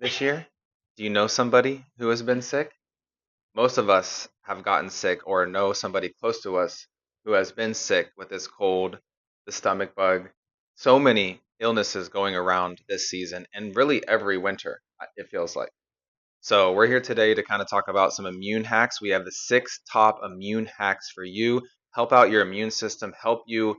this year? Do you know somebody who has been sick? Most of us have gotten sick or know somebody close to us who has been sick with this cold, the stomach bug. So many illnesses going around this season and really every winter, it feels like. So, we're here today to kind of talk about some immune hacks. We have the 6 top immune hacks for you. Help out your immune system, help you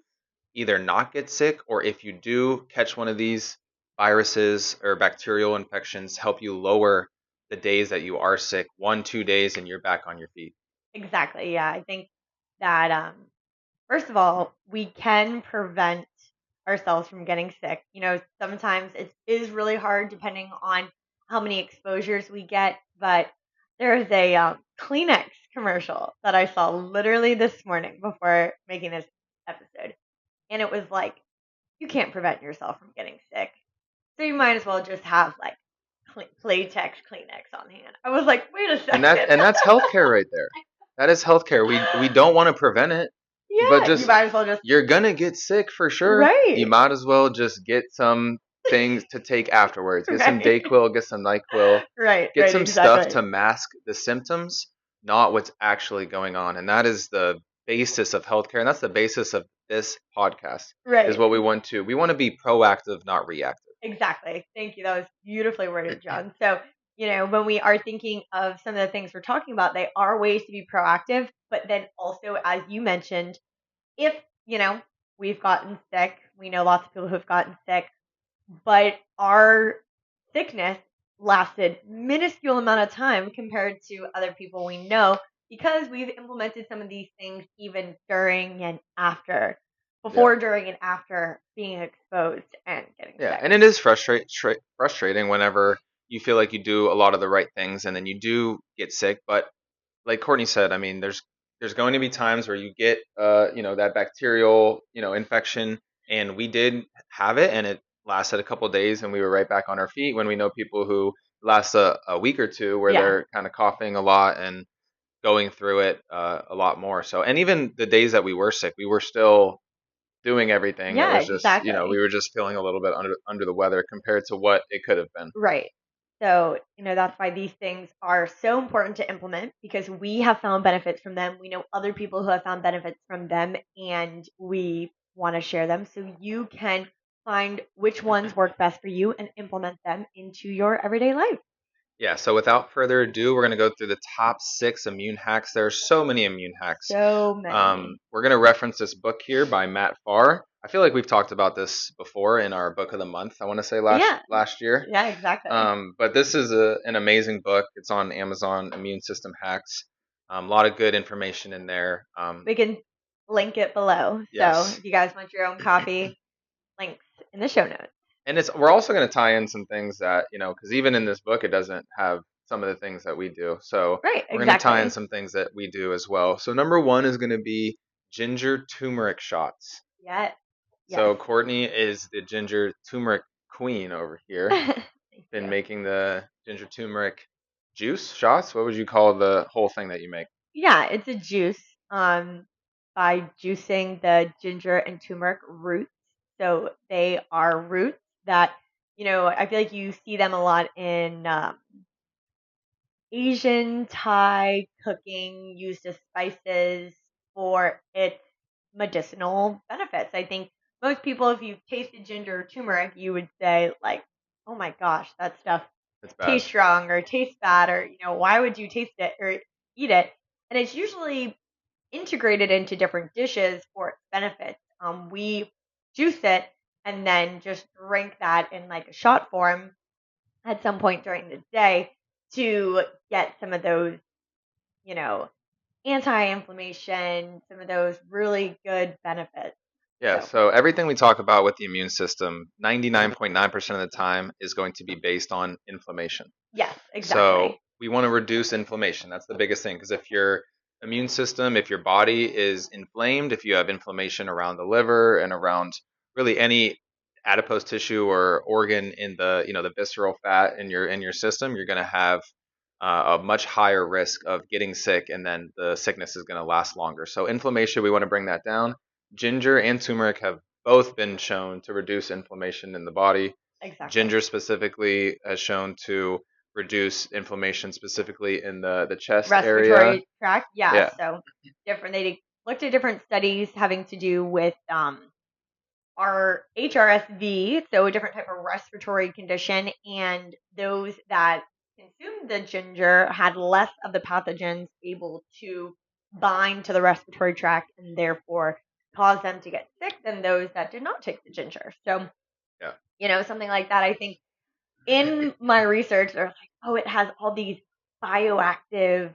either not get sick, or if you do catch one of these viruses or bacterial infections, help you lower the days that you are sick, 1, 2 days, and you're back on your feet. Exactly. Yeah. I think that first of all, we can prevent ourselves from getting sick. Sometimes it is really hard depending on how many exposures we get, but there is a Kleenex commercial that I saw literally this morning before making this episode. And it was like, you can't prevent yourself from getting sick. So you might as well just have like Playtex Kleenex on hand. I was like, wait a And second. that's healthcare right there. That is healthcare. We don't want to prevent it, but Yeah, you just might as well just you're gonna get sick for sure. You right, might as well just get some things to take afterwards. Get some right, Dayquil, get some NyQuil, get right, some stuff exactly, to mask the symptoms, not what's actually going on. And that is the basis of healthcare, and that's the basis of this podcast. Is right, what we want to be proactive, not reactive. exactly. Thank you. That was beautifully worded, John. So, when we are thinking of some of the things we're talking about, they are ways to be proactive, but then also, as you mentioned, if, we've gotten sick, we know lots of people who've gotten sick, but our sickness lasted minuscule amount of time compared to other people we know because we've implemented some of these things even during and after, Yeah. before, during, and after being exposed and getting Yeah, sick. and it is frustrating whenever you feel like you do a lot of the right things and then you do get sick. But like Courtney said, I mean, there's going to be times where you get that bacterial infection, and we did have it, and it lasted a couple of days, and we were right back on our feet. When we know people who last a week or two, where Yeah. they're kind of coughing a lot and going through it a lot more. So, and even the days that we were sick, we were still doing everything. It Yeah, was just, we exactly. were just feeling a little bit under the weather compared to what it could have been. Right. So, that's why these things are so important to implement because we have found benefits from them. We know other people who have found benefits from them, and we want to share them so you can find which ones work best for you and implement them into your everyday life. Yeah, so without further ado, we're going to go through the top 6 immune hacks. There are so many immune hacks. So many. We're going to reference this book here by Matt Farr. I feel like we've talked about this before in our book of the month. I want to say Yeah. last year. Yeah, exactly. But this is an amazing book. It's on Amazon, Immune System Hacks. A lot of good information in there. We can link it below. So Yes, if you guys want your own copy, links in the show notes. and we're also going to tie in some things that because even in this book it doesn't have some of the things that we do. So Right, we're going to tie in exactly. some things that we do as well. So number one is going to be ginger turmeric shots. Yes. Yes. So Courtney is the ginger turmeric queen over here. Thank Been you. making the ginger turmeric juice shots. What would you call the whole thing that you make? Yeah, it's a juice by juicing the ginger and turmeric roots. So they are roots that, I feel like you see them a lot in Asian Thai cooking used as spices for its medicinal benefits. I think most people, if you tasted ginger or turmeric, you would say, like, oh my gosh, that stuff It's bad. tastes strong or tastes bad, or, why would you taste it or eat it? And it's usually integrated into different dishes for its benefits. We juice it and then just drink that in like a shot form at some point during the day to get some of those, you know, anti-inflammation, some of those really good benefits. Yeah, So, so everything we talk about with the immune system, 99.9% of the time is going to be based on inflammation. yes, So exactly. we want to reduce inflammation. That's the biggest thing because if your immune system, if your body is inflamed, if you have inflammation around the liver and around really any adipose tissue or organ in the visceral fat in your system, you're going to have a much higher risk of getting sick, and then the sickness is going to last longer. So inflammation, we want to bring that down. Ginger and turmeric have both been shown to reduce inflammation in the body. Exactly. Ginger specifically has shown to reduce inflammation specifically in the chest area. Respiratory tract, Yeah. So different. They looked at different studies having to do with our HRSV, so a different type of respiratory condition, and those that consumed the ginger had less of the pathogens able to bind to the respiratory tract and therefore cause them to get sick than those that did not take the ginger. So, something like that. I think in my research, they're like, oh, it has all these bioactive,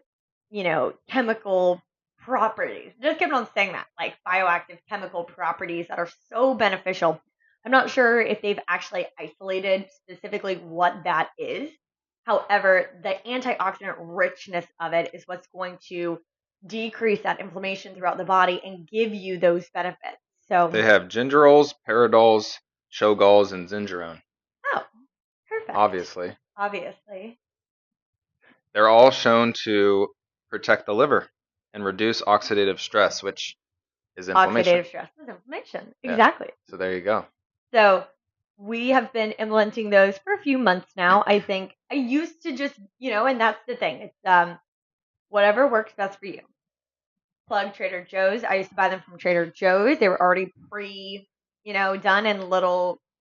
chemical properties. Just kept on saying that, like bioactive chemical properties that are so beneficial. I'm not sure if they've actually isolated specifically what that is. However, the antioxidant richness of it is what's going to decrease that inflammation throughout the body and give you those benefits. So they have gingerols, paradols, shogalls, and zingerone. Oh, perfect. Obviously. They're all shown to protect the liver and reduce oxidative stress, which is inflammation. Oxidative stress is inflammation. Yeah. Exactly. So there you go. So we have been implementing those for a few months now. I think I used to just, and that's the thing. It's whatever works best for you. Plug Trader Joe's. I used to buy them from Trader Joe's. They were already done in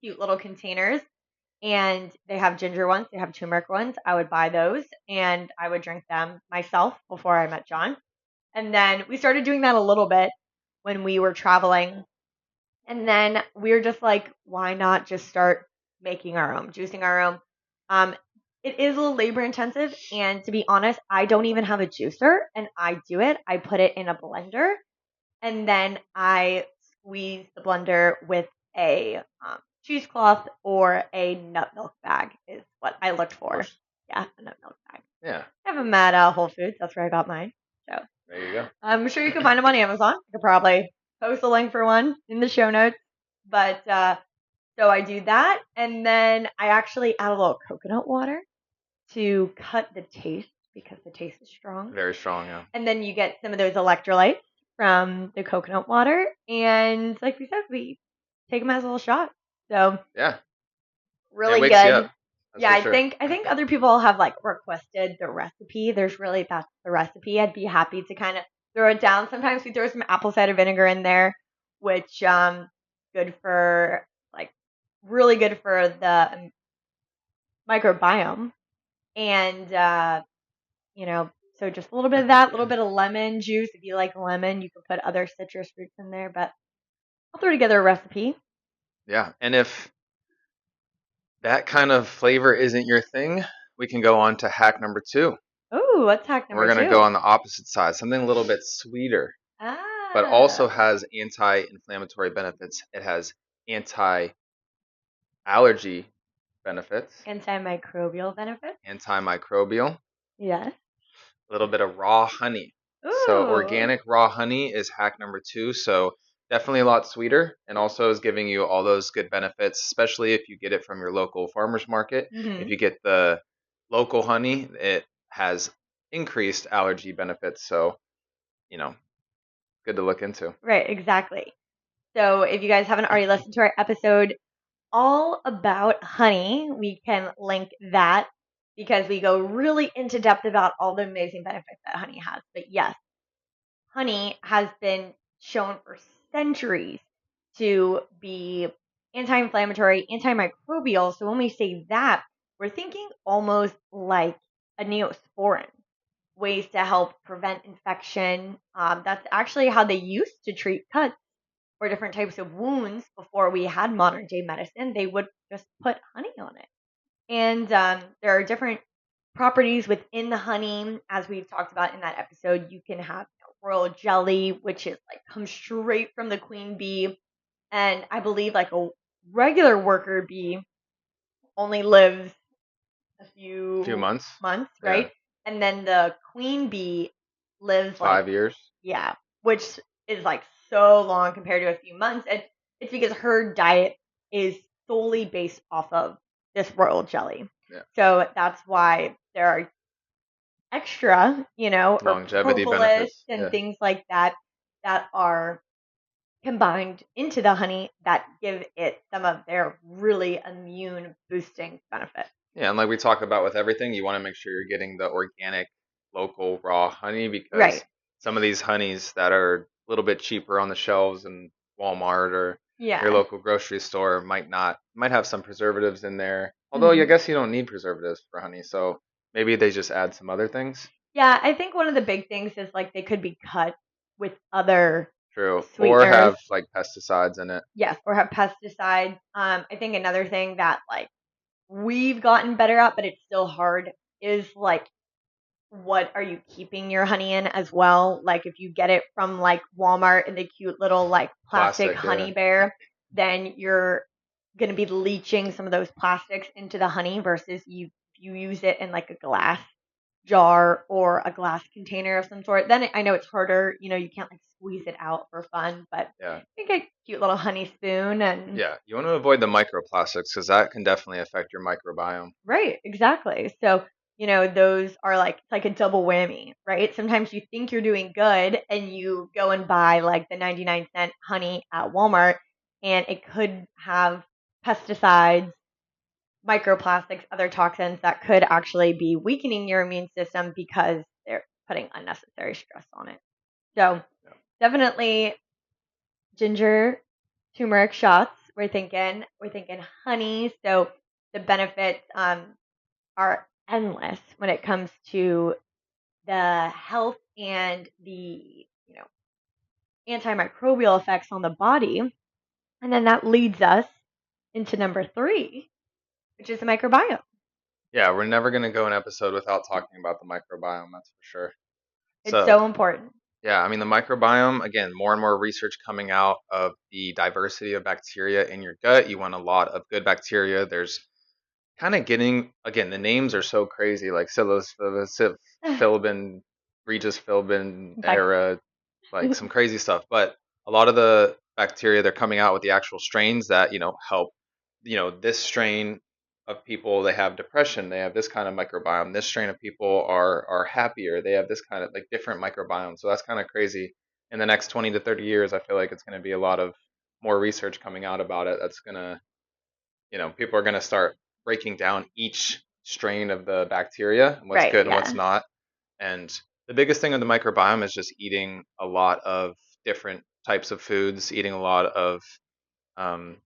cute little containers. And they have ginger ones, they have turmeric ones. I would buy those and I would drink them myself before I met Jon. And then we started doing that a little bit when we were traveling. And then we were just like, why not just start making our own, juicing our own? It is a little labor intensive. And to be honest, I don't even have a juicer and I do it. I put it in a blender and then I squeeze the blender with a cheesecloth or a nut milk bag is what I looked for. Yeah, a nut milk bag. Yeah. I have them at Whole Foods. That's where I got mine. So there you go. I'm sure you can find them on Amazon. I could probably post a link for one in the show notes. But so I do that, and then I actually add a little coconut water to cut the taste because the taste is strong. Very strong, yeah. And then you get some of those electrolytes from the coconut water, and like we said, we take them as a little shot. So yeah, really it wakes good. You up. Yeah, I think other people have like requested the recipe. That's the recipe. I'd be happy to kind of throw it down. Sometimes we throw some apple cider vinegar in there, which good for really good for the microbiome, and so just a little bit of that, a little bit of lemon juice. If you like lemon, you can put other citrus fruits in there. But I'll throw together a recipe. Yeah, and if that kind of flavor isn't your thing, we can go on to hack number 2. Oh, what's hack number 2? We're going to go on the opposite side, something a little bit sweeter, but also has anti-inflammatory benefits. It has anti-allergy benefits. Antimicrobial benefits. Antimicrobial. Yes. A little bit of raw honey. Ooh. So organic raw honey is hack number 2. So definitely a lot sweeter and also is giving you all those good benefits, especially if you get it from your local farmer's market. Mm-hmm. If you get the local honey, it has increased allergy benefits. So, good to look into. Right, exactly. So if you guys haven't already listened to our episode all about honey, we can link that because we go really into depth about all the amazing benefits that honey has. But yes, honey has been shown for centuries to be anti-inflammatory, antimicrobial. So when we say that, we're thinking almost like a neosporin, ways to help prevent infection. That's actually how they used to treat cuts or different types of wounds before we had modern day medicine. They would just put honey on it. And there are different properties within the honey, as we've talked about in that episode. You can have royal jelly, which is comes straight from the queen bee. And I believe a regular worker bee only lives a few months, right? Yeah. And then the queen bee lives 5 years. Yeah, which is so long compared to a few months. And it's because her diet is solely based off of this royal jelly. Yeah. So that's why there are extra, longevity benefits and things like that are combined into the honey that give it some of their really immune boosting benefits. Yeah, and like we talk about with everything, you want to make sure you're getting the organic, local, raw honey because Right. some of these honeys that are a little bit cheaper on the shelves in Walmart or your Yeah. local grocery store might have some preservatives in there. Although I Mhm. guess you don't need preservatives for honey, so maybe they just add some other things. Yeah, I think one of the big things is like they could be cut with other True. Or sweeteners. have like pesticides in it. Yes, or have pesticides. I think another thing that like we've gotten better at, but it's still hard, is like what are you keeping your honey in as well? Like if you get it from like Walmart in the cute little like plastic Plastic, yeah. honey bear, then you're going to be leaching some of those plastics into the honey versus you use it in like a glass jar or a glass container of some sort. Then I know it's harder, you can't like squeeze it out for fun, but Yeah. you get a cute little honey spoon and Yeah. You want to avoid the microplastics because that can definitely affect your microbiome. right, exactly. So, those are like it's like a double whammy, right? Sometimes you think you're doing good and you go and buy like the 99-cent honey at Walmart and it could have pesticides, microplastics, other toxins that could actually be weakening your immune system because they're putting unnecessary stress on it. So, Yeah. definitely ginger turmeric shots. We're thinking honey. So, the benefits are endless when it comes to the health and the antimicrobial effects on the body. And then that leads us into number 3, which is the microbiome. Yeah, we're never going to go an episode without talking about the microbiome, that's for sure. It's So, so important. yeah, I mean, the microbiome, again, more and more research coming out of the diversity of bacteria in your gut. You want a lot of good bacteria. There's kind of getting, again, the names are so crazy, like psilocybin, Regis philbin, Like, era, like some crazy stuff. But a lot of the bacteria, they're coming out with the actual strains that, help, this strain of people, they have depression, they have this kind of microbiome. This strain of people are happier, they have this kind of like different microbiome. So that's kind of crazy. In the next 20 to 30 years, I feel like it's going to be a lot of more research coming out about it. That's going to, people are going to start breaking down each strain of the bacteria and what's right, good and what's yeah. not. And the biggest thing of the microbiome is just eating a lot of different types of foods, eating a lot of,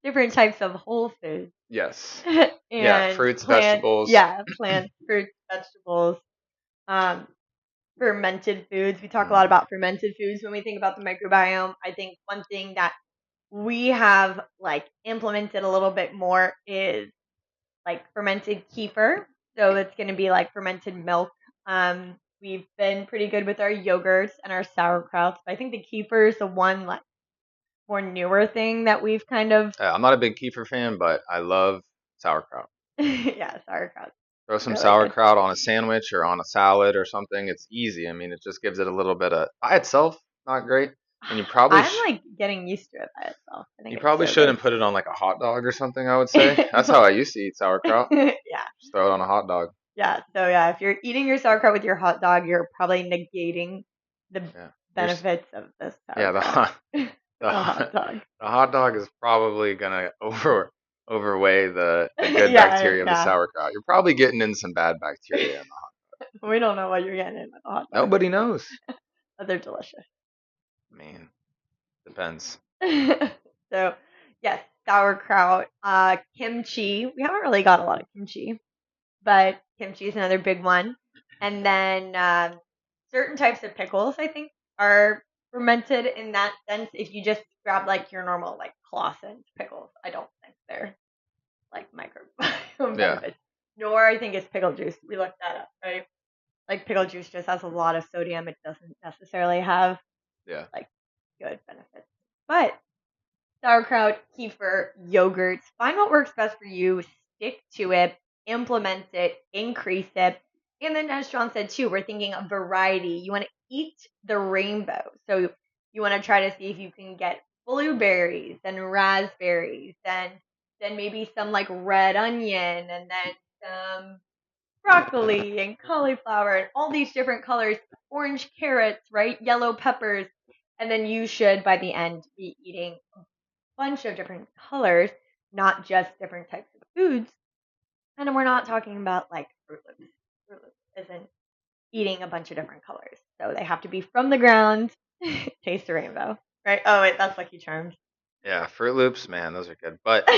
Different types of whole foods. yes, yeah, And fruits, vegetables. plants, fruits, vegetables, um, fermented foods. We talk a lot Mm, about fermented foods when we think about the microbiome. I think one thing that we have like implemented a little bit more is like fermented kefir. So it's going to be like fermented milk. We've been pretty good with our yogurts and our sauerkrauts, but I think the kefir is the one like more newer thing that we've kind of I'm not a big kefir fan, but I love sauerkraut. yeah, sauerkraut. Throw some Really good. sauerkraut on a sandwich or on a salad or something. It's easy. I mean, it just gives it a little bit of, by itself, not great. And I'm like getting used to it by itself. I think you it's probably so good. shouldn't put it on like a hot dog or something, I would say. That's how I used to eat sauerkraut. Yeah. Just throw it on a hot dog. Yeah. So yeah, if you're eating your sauerkraut with your hot dog, you're probably negating the Yeah. benefits of the Yeah, sauerkraut. The the hot dog. the hot dog is probably gonna overweigh the good Yeah, bacteria of the yeah. sauerkraut. You're probably getting in some bad bacteria in the hot. We don't know what you're getting in with a hot dog, Nobody knows. but they're delicious. I mean, depends. So yes, sauerkraut, kimchi. We haven't really got a lot of kimchi, but kimchi is another big one. And then certain types of pickles, I think, are fermented in that sense. If you just grab like your normal like Clausen's pickles, I don't think they're like microbiome Yeah, benefits. Nor I think it's pickle juice. We looked that up, right? Like pickle juice just has a lot of sodium. It doesn't necessarily have yeah. like good benefits. But sauerkraut, kefir, yogurts. Find what works best for you, stick to it, implement it, increase it. And then, as John said too, we're thinking of variety. You want to eat the rainbow. So you want to try to see if you can get blueberries and raspberries and then maybe some like red onion and then some broccoli and cauliflower and all these different colors, orange carrots, right? Yellow peppers. And then you should, by the end, be eating a bunch of different colors, not just different types of foods. And we're not talking about like Fruit Loops. Fruit Loops isn't eating a bunch of different colors. So they have to be from the ground, taste the rainbow. Right? Oh, wait, that's Lucky Charms. Yeah, Fruit Loops, man, those are good. But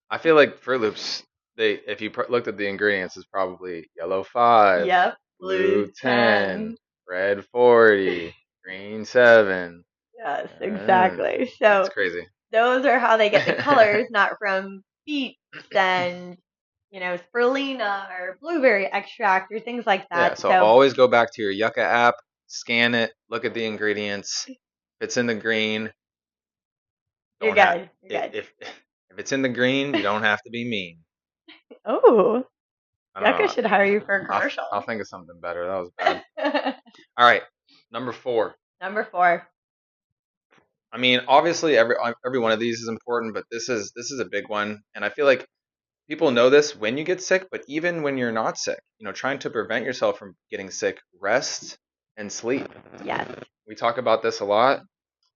I feel like Fruit Loops, if you looked at the ingredients, is probably yellow 5, Yep. blue Blue 10, 10. red 40, green 7. Yes, Uh, exactly. that's So crazy. those are how they get the colors, not from beets and, spirulina or blueberry extract or things like Yeah, that. so So always go back to your Yucca app, scan it, look at the ingredients. If it's in the green, you're don't have good. You're good. if it's in the green, you don't have to be mean. Oh, I don't Yucca know. should hire you for a I'll commercial. think of something better. That was bad. All right, number 4. Number 4. I mean, obviously every one of these is important, but this is a big one, and I feel like people know this when you get sick, but even when you're not sick, trying to prevent yourself from getting sick, rest and sleep. Yes. We talk about this a lot.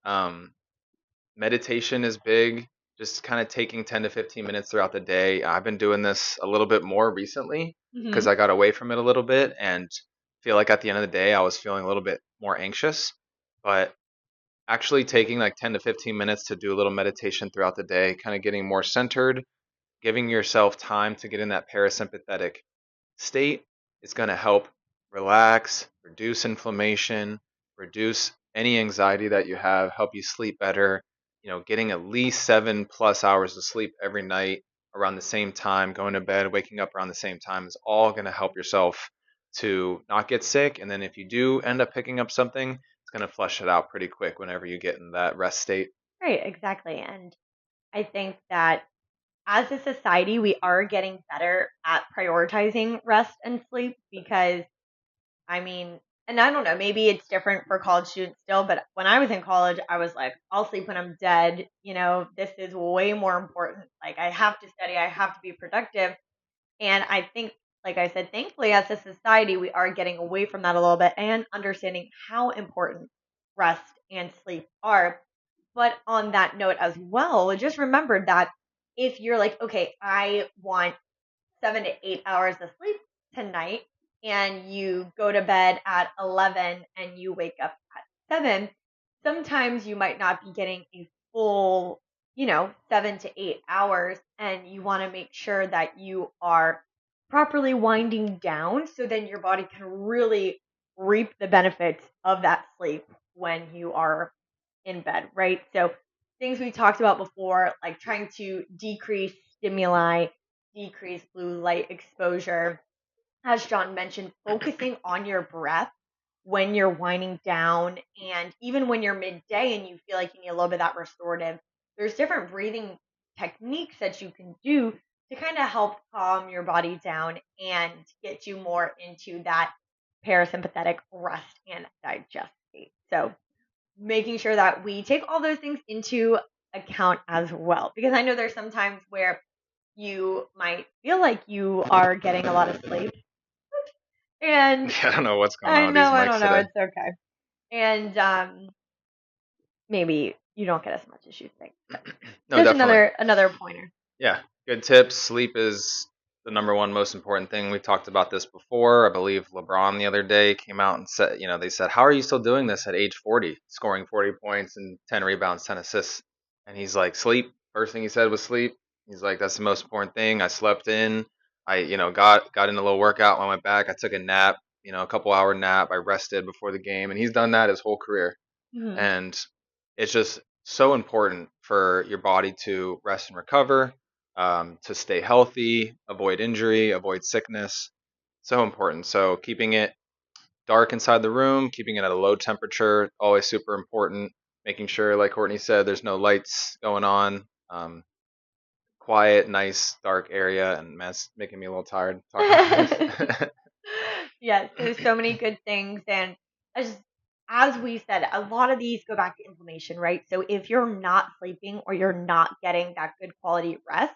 Um, Meditation is big. Just kind of taking 10 to 15 minutes throughout the day. I've been doing this a little bit more recently because Hmm. I got away from it a little bit and feel like at the end of the day I was feeling a little bit more anxious. But actually taking like 10 to 15 minutes to do a little meditation throughout the day, kind of getting more centered, giving yourself time to get in that parasympathetic state is going to help relax, reduce inflammation, reduce any anxiety that you have, help you sleep better. Getting at least 7+ hours of sleep every night around the same time, going to bed, waking up around the same time is all going to help yourself to not get sick. And then if you do end up picking up something, it's going to flush it out pretty quick whenever you get in that rest state. Right, exactly. And I think that as a society, we are getting better at prioritizing rest and sleep because, I mean, and I don't know, maybe it's different for college students still, but when I was in college, I was like, I'll sleep when I'm dead. This is way more important. Like, I have to study, I have to be productive. And I think, like I said, thankfully, as a society, we are getting away from that a little bit and understanding how important rest and sleep are. But on that note as well, just remember that if you're like, okay, I want 7 to 8 hours of sleep tonight, and you go to bed at 11 and you wake up at 7, sometimes you might not be getting a full, 7 to 8 hours, and you want to make sure that you are properly winding down so then your body can really reap the benefits of that sleep when you are in bed, right? So, things we talked about before, like trying to decrease stimuli, decrease blue light exposure. As John mentioned, focusing on your breath when you're winding down and even when you're midday and you feel like you need a little bit of that restorative. There's different breathing techniques that you can do to kind of help calm your body down and get you more into that parasympathetic rest and digest state. So, making sure that we take all those things into account as well. Because I know there's some times where you might feel like you are getting a lot of sleep. And I don't know what's going on I with these know, I mics don't know, today. it's okay. And maybe you don't get as much as you think. So No, just definitely. another pointer. Yeah, good tips. Sleep is the number one most important thing. We talked about this before. I believe LeBron the other day came out and said, they said, "How are you still doing this at age 40, scoring 40 points and 10 rebounds, 10 assists?" And he's like, "Sleep." First thing he said was sleep. He's like, "That's the most important thing. I slept in. I, got in a little workout. When I went back, I took a nap, a couple hour nap. I rested before the game." And he's done that his whole career. Hmm. And it's just so important for your body to rest and recover, to stay healthy, avoid injury, avoid sickness. So important. So keeping it dark inside the room, keeping it at a low temperature, always super important. Making sure, like Courtney said, there's no lights going on. Quiet, nice, dark area, and man, it's making me a little tired talking about this. Yes, there's so many good things. And as, as we said, a lot of these go back to inflammation, right? So if you're not sleeping or you're not getting that good quality rest,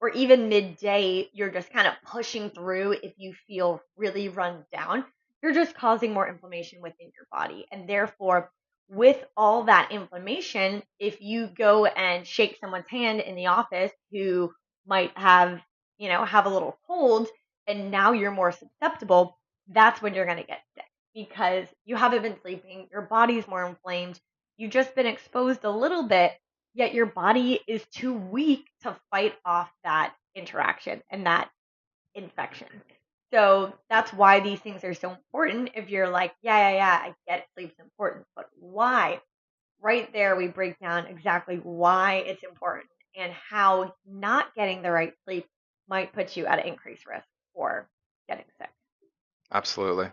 or even midday, you're just kind of pushing through if you feel really run down, you're just causing more inflammation within your body. And therefore, with all that inflammation, if you go and shake someone's hand in the office who might have, have a little cold, and now you're more susceptible, that's when you're going to get sick because you haven't been sleeping, your body's more inflamed, you've just been exposed a little bit, yet your body is too weak to fight off that interaction and that infection. So that's why these things are so important. If you're like, yeah, I get sleep's important, but why? Right there, we break down exactly why it's important and how not getting the right sleep might put you at increased risk for getting sick. Absolutely.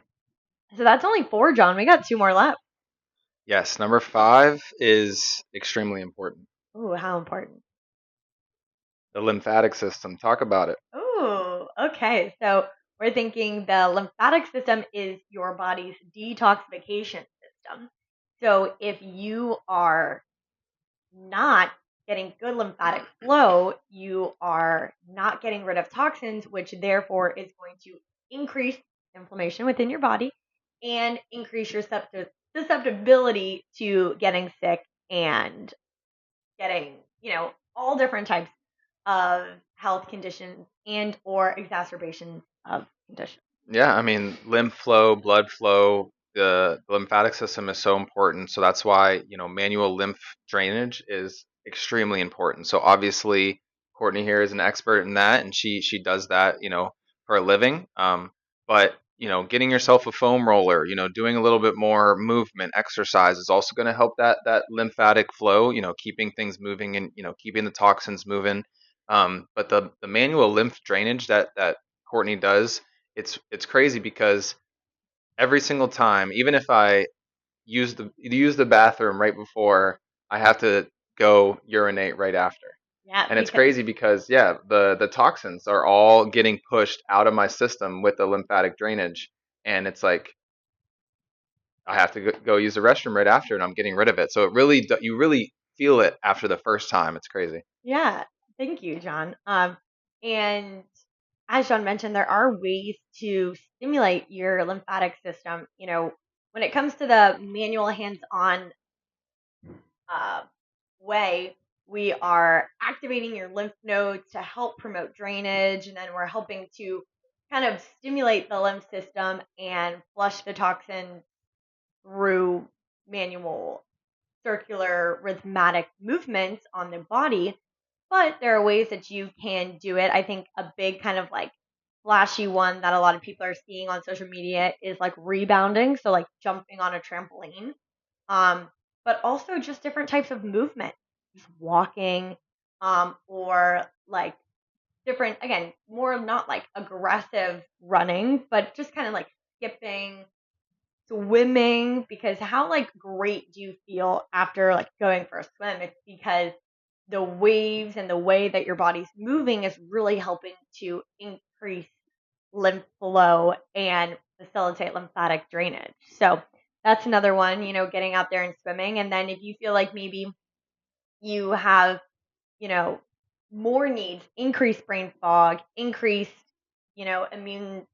So that's only 4, John. We got 2 more left. Yes, number 5 is extremely important. Ooh, how important? The lymphatic system. Talk about it. Ooh, okay. So we're thinking the lymphatic system is your body's detoxification system. So if you are not getting good lymphatic flow, you are not getting rid of toxins, which therefore is going to increase inflammation within your body and increase your susceptibility to getting sick and getting, all different types of health conditions and or exacerbations of conditions. Yeah, I mean, lymph flow, blood flow, the lymphatic system is so important. So that's why, manual lymph drainage is extremely important. So obviously, Courtney here is an expert in that, and she does that, for a living. But getting yourself a foam roller, doing a little bit more movement, exercise is also going to help that lymphatic flow, keeping things moving and keeping the toxins moving. But the manual lymph drainage that Courtney does, it's crazy because every single time, even if I use the bathroom right before, I have to go urinate right after. Yeah, And it's crazy because yeah, the toxins are all getting pushed out of my system with the lymphatic drainage, and it's like I have to go use the restroom right after, and I'm getting rid of it. So you really feel it after the first time. It's crazy. Yeah, thank you, John. And as John mentioned, there are ways to stimulate your lymphatic system. When it comes to the manual hands-on uh, way, we are activating your lymph nodes to help promote drainage, and then we're helping to kind of stimulate the lymph system and flush the toxin through manual circular rhythmatic movements on the body. But there are ways that you can do it. I think a big kind of like flashy one that a lot of people are seeing on social media is like rebounding, so like jumping on a trampoline. But also just different types of movement, just walking, or like different, again, more not like aggressive running, but just kind of like skipping, swimming, because how like great do you feel after like going for a swim? It's because the waves and the way that your body's moving is really helping to increase lymph flow and facilitate lymphatic drainage. So that's another one, getting out there and swimming. And then if you feel like maybe you have, you know, more needs, increased brain fog, increased, immune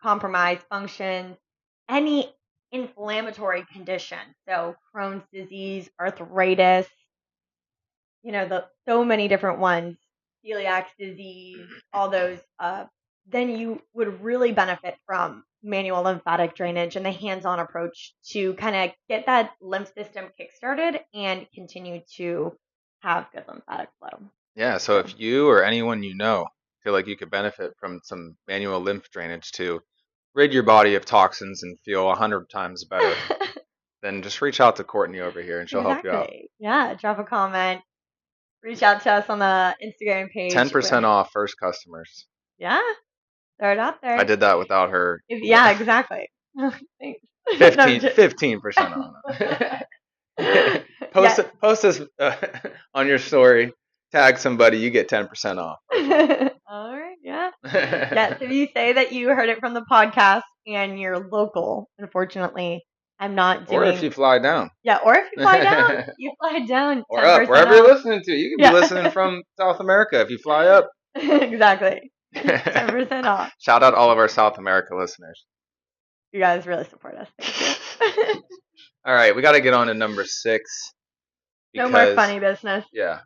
compromise function, any inflammatory condition. So Crohn's disease, arthritis, so many different ones, celiac disease, all those, then you would really benefit from manual lymphatic drainage and the hands-on approach to kind of get that lymph system kickstarted and continue to have good lymphatic flow. Yeah, so if you or anyone feel like you could benefit from some manual lymph drainage to rid your body of toxins and feel 100 times better, then just reach out to Courtney over here and she'll help you out. Yeah, drop a comment. Reach out to us on the Instagram page. 10% off first customers. Yeah, throw it out there. I did that without her. Yeah, exactly. Thanks. 15% on. Post us on your story. Tag somebody, you get 10% off. All right, yeah. Yes, if you say that you heard it from the podcast and you're local, unfortunately, I'm not doing. Or if you fly down. Yeah, or if you fly down. You fly down. Or up, wherever you're listening to. You can be listening from South America if you fly up. Exactly. 10% off. Shout out all of our South America listeners. You guys really support us. Thank you. All right, we got to get on to number 6 No more because, funny business. yeah,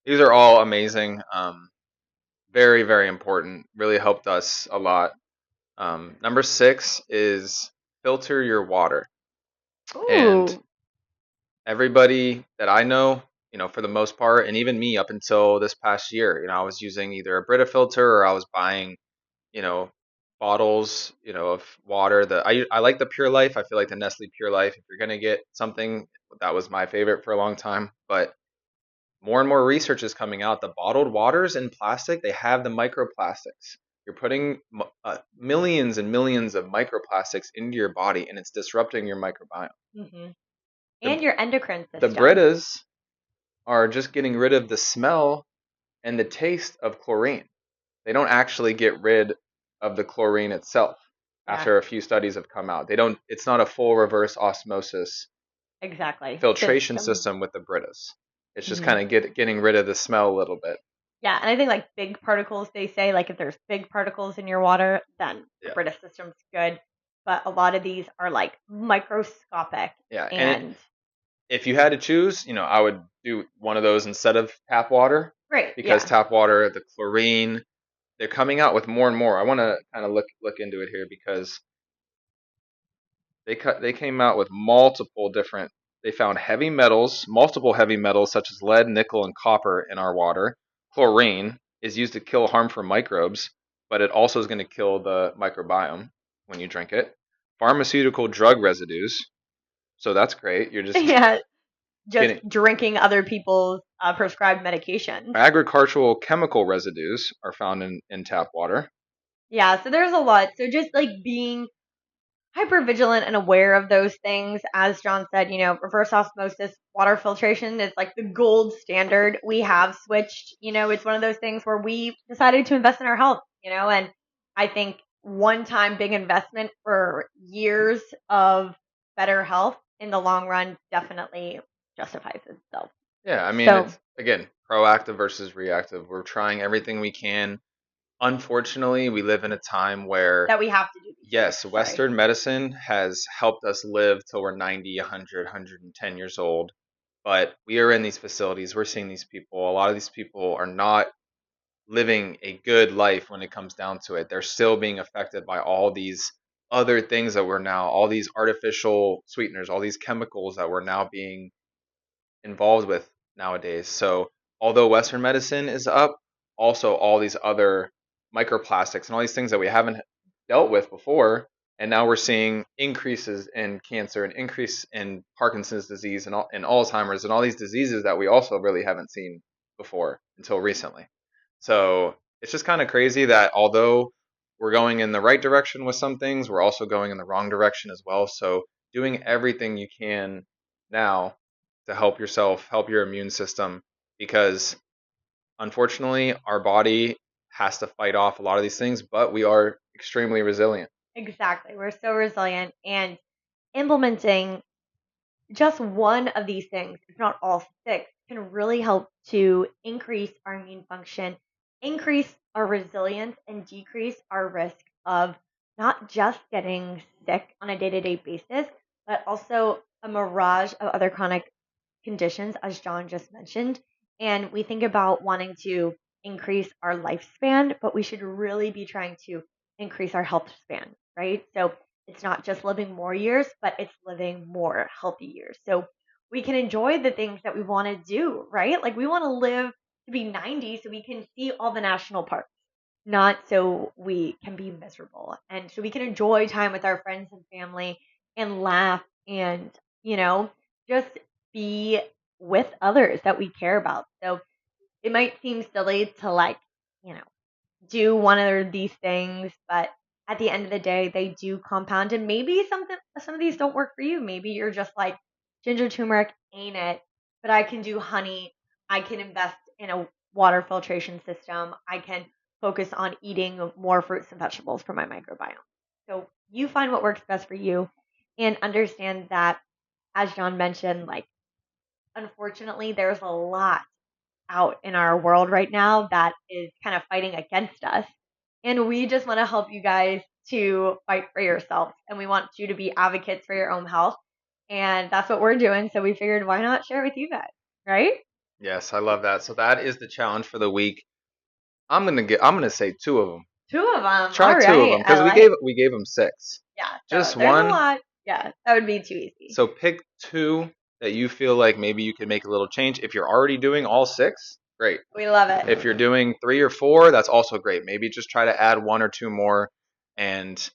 these are all amazing. Very, very important. Really helped us a lot. Number 6 is filter your water. And Ooh. everybody that I know, for the most part, and even me up until this past year, I was using either a Brita filter or I was buying, you know, bottles, of water. I like the Pure Life. I feel like the Nestle Pure Life. If you're gonna get something, that was my favorite for a long time. But more and more research is coming out. The bottled waters in plastic, they have the microplastics. You're putting millions and millions of microplastics into your body, and it's disrupting your microbiome. Mm-hmm. The And your endocrine the system. Britas are just getting rid of the smell and the taste of chlorine. They don't actually get rid of the chlorine itself Yeah, after a few studies have come out. They don't It's not a full reverse osmosis exactly. filtration System. system with the Britas. It's just Hmm. kind of getting rid of the smell a little bit. Yeah, and I think like big particles, they say like if there's big particles in your water, then the Yeah. Brita system's good. But a lot of these are like microscopic Yeah, and and if you had to choose, I would do one of those instead of tap water great. because Yeah. tap water, the chlorine, they're coming out with more and more. I want to kind of look into it here because they came out with multiple different. They found heavy metals, multiple heavy metals such as lead, nickel, and copper in our water. Chlorine is used to kill harmful microbes, but it also is going to kill the microbiome when you drink it. Pharmaceutical drug residues, so that's great. You're just Yeah, just getting drinking other people's prescribed medications. agricultural chemical residues are found in tap water. Yeah, so there's a lot. So just like being hyper vigilant and aware of those things. As John said, reverse osmosis water filtration is like the gold standard. We have switched, it's one of those things where we decided to invest in our health, and I think one time big investment for years of better health in the long run definitely justifies itself. Yeah, I mean, So it's again proactive versus reactive. We're trying everything we can. Unfortunately, we live in a time where, that we have to do these things. yes, Sorry. Western medicine has helped us live till we're 90, 100, 110 years old. But we are in these facilities, we're seeing these people. A lot of these people are not living a good life when it comes down to it. They're still being affected by all these other things that we're now, all these artificial sweeteners, all these chemicals that we're now being involved with nowadays. So, although Western medicine is up, also all these other microplastics and all these things that we haven't dealt with before, and now we're seeing increases in cancer and increase in Parkinson's disease and Alzheimer's and all these diseases that we also really haven't seen before until recently. So it's just kind of crazy that although we're going in the right direction with some things, we're also going in the wrong direction as well. So doing everything you can now to help yourself, help your immune system, because unfortunately our body has to fight off a lot of these things, but we are extremely resilient. Exactly. We're so resilient and implementing just one of these things, if not all six, can really help to increase our immune function, increase our resilience, and decrease our risk of not just getting sick on a day to day basis, but also a mirage of other chronic conditions, as John just mentioned. And we think about wanting to increase our lifespan, but we should really be trying to increase our health span, right? So it's not just living more years, but it's living more healthy years. So we can enjoy the things that we want to do, right? Like we want to live to be 90 so we can see all the national parks, not so we can be miserable. And so we can enjoy time with our friends and family and laugh and, just be with others that we care about. So it might seem silly to like, you know, do one of these things, but at the end of the day, they do compound. And maybe some of these don't work for you. Maybe you're just like ginger turmeric ain't it, but I can do honey. I can invest in a water filtration system. I can focus on eating more fruits and vegetables for my microbiome. So you find what works best for you and understand that, as John mentioned, like unfortunately, there's a lot out in our world right now that is kind of fighting against us. And we just want to help you guys to fight for yourself, and we want you to be advocates for your own health. And that's what we're doing. So we figured, why not share with you guys, right? Yes, I love that. So that is the challenge for the week. I'm gonna say 2 of them. 2 of them. Try All 2 of right. them I because we like. gave them 6. Yeah. So Just there's a one. lot. Yeah, that would be too easy. So pick 2 that you feel like maybe you can make a little change. If you're already doing all 6, great. We love it. If you're doing 3 or 4, that's also great. Maybe just try to add 1 or 2 more. And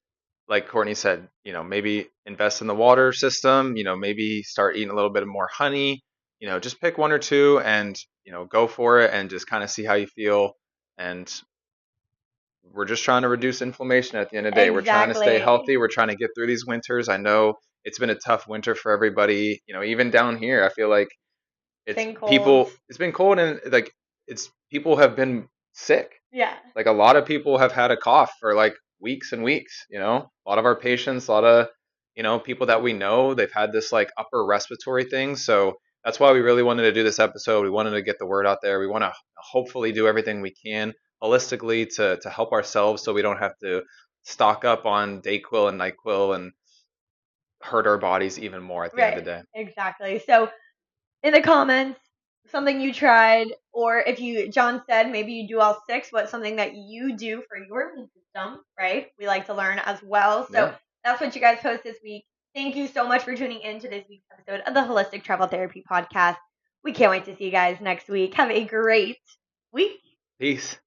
like Courtney said, maybe invest in the water system, maybe start eating a little bit more honey, just pick 1 or 2 and, go for it and just kind of see how you feel. And we're just trying to reduce inflammation at the end of the day. We're trying to stay Exactly. healthy. We're trying to get through these winters. I know it's been a tough winter for everybody. Even down here, I feel like it's Been cold. people, it's been cold and like it's people have been sick. Yeah. Like a lot of people have had a cough for like weeks and weeks, a lot of our patients, a lot of, people that we know, they've had this like upper respiratory thing. So that's why we really wanted to do this episode. We wanted to get the word out there. We want to hopefully do everything we can holistically to help ourselves so we don't have to stock up on Dayquil and NyQuil and hurt our bodies even more at the end of the day. Exactly. So in the comments, something you tried, or if you, Jon said maybe you do all 6, what's something that you do for your immune system, right? We like to learn as well. So that's what you guys post this week. Thank you so much for tuning in to this week's episode of the Holistic Travel Therapy Podcast. We can't wait to see you guys next week. Have a great week. Peace.